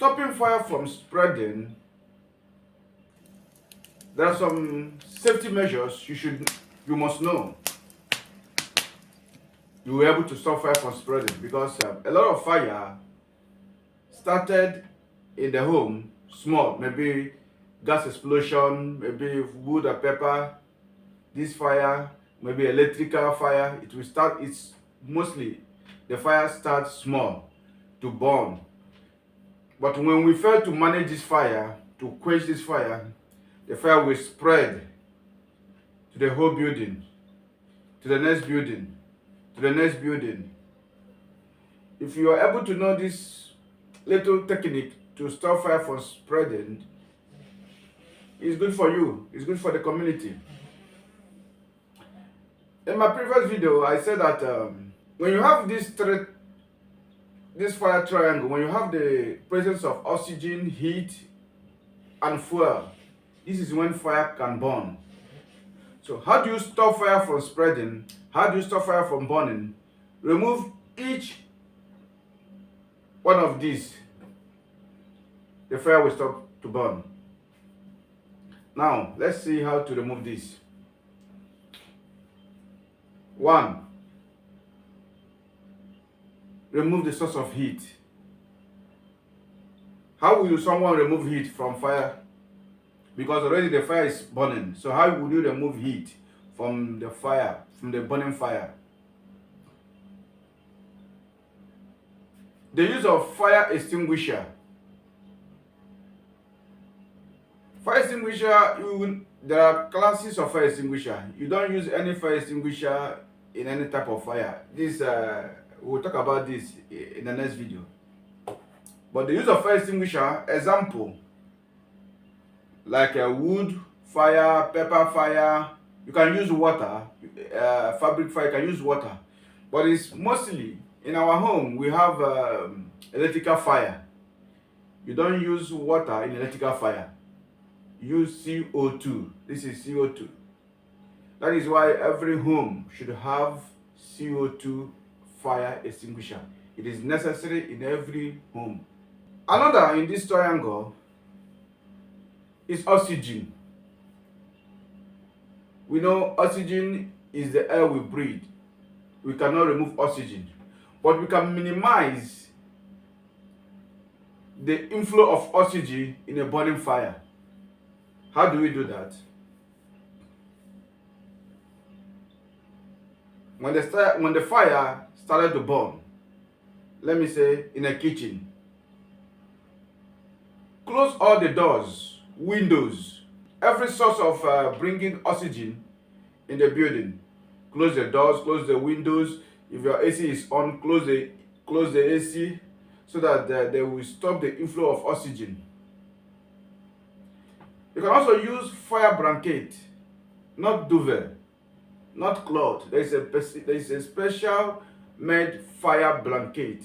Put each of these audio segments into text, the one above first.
stopping fire from spreading, there are some safety measures you must know. You will be able to stop fire from spreading, because a lot of fire started in the home small, maybe gas explosion, maybe wood or pepper. This fire, maybe electrical fire, it's mostly the fire starts small to burn. But when we fail to manage this fire, to quench this fire, the fire will spread to the whole building, to the next building, to the next building. If you are able to know this little technique to stop fire from spreading, it's good for you, it's good for the community. In my previous video, I said that when you have this fire triangle, when you have the presence of oxygen, heat, and fuel, this is when fire can burn. So how do you stop fire from spreading? How do you stop fire from burning? Remove each one of these. The fire will stop to burn. Now, let's see how to remove this. 1. Remove the source of heat. How will someone remove heat from fire? Because already the fire is burning. So how would you remove heat from the fire, from the burning fire? The use of fire extinguisher. Fire extinguisher, there are classes of fire extinguisher. You don't use any fire extinguisher in any type of fire. We'll talk about this in the next video. But the use of fire extinguisher, example, like a wood fire, pepper fire, you can use water, fabric fire, you can use water. But it's mostly, in our home, we have electrical fire. You don't use water in electrical fire. Use CO2. This is CO2. That is why every home should have CO2 fire extinguisher. It is necessary in every home. Another in this triangle is oxygen. We know oxygen is the air we breathe. We cannot remove oxygen, but we can minimize the inflow of oxygen in a burning fire. How do we do that? When the fire started to burn, let me say in a kitchen, close all the doors, windows, every source of bringing oxygen in the building. Close the doors, close the windows. If your AC is on, close the AC so that they will stop the inflow of oxygen. You can also use fire blanket, not duvet, not cloth. There is a special made fire blanket.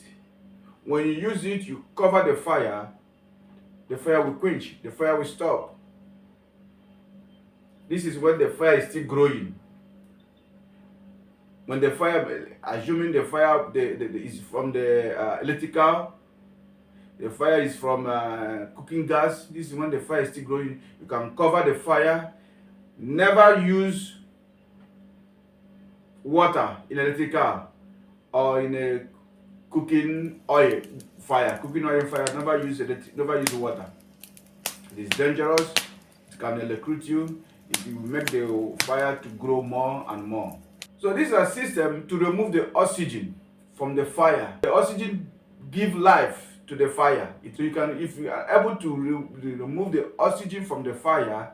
When you use it, you cover the fire will quench, the fire will stop. This is when the fire is still growing. When the fire, assuming the fire is from the electrical, the fire is from cooking gas, this is when the fire is still growing. You can cover the fire. Never use water in electrical or in a cooking oil fire. Cooking oil fire, never use water. It is dangerous. It can electrocute you. It will make the fire to grow more and more. So this is a system to remove the oxygen from the fire. The oxygen gives life to the fire. If you are able to remove the oxygen from the fire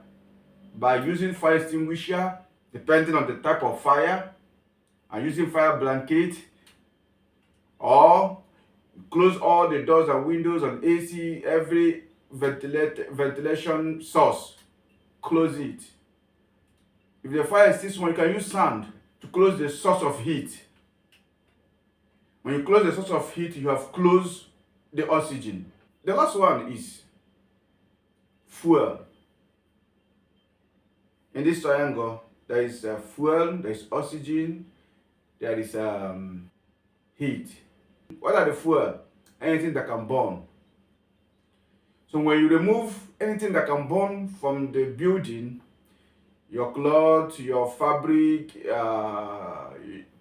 by using fire extinguisher, depending on the type of fire, and using fire blanket, or close all the doors and windows and AC, every ventilation source, close it. If the fire is still small, you can use sand to close the source of heat. When you close the source of heat, you have closed the oxygen. The last one is fuel. In this triangle, there is fuel, there is oxygen, there is heat. What are the fuel? Anything that can burn. So when you remove anything that can burn from the building, your cloth, your fabric,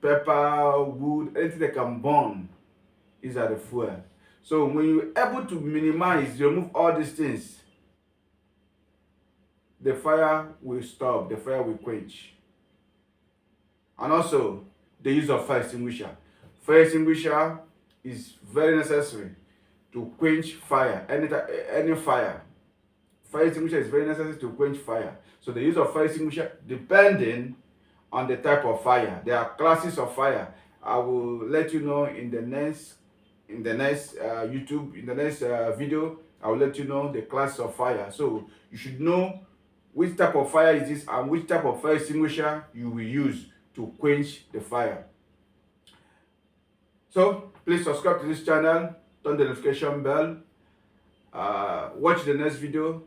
pepper, wood, anything that can burn is at the fuel. So when you're able to minimize, remove all these things, the fire will stop, the fire will quench. And also the use of fire extinguisher. Fire extinguisher is very necessary to quench fire, any fire. Fire extinguisher is very necessary to quench fire. So the use of fire extinguisher depending on the type of fire. There are classes of fire. I will let you know in the next YouTube, in the next video. I will let you know the class of fire. So you should know which type of fire is this and which type of fire extinguisher you will use to quench the fire. So please subscribe to this channel, turn the notification bell, watch the next video.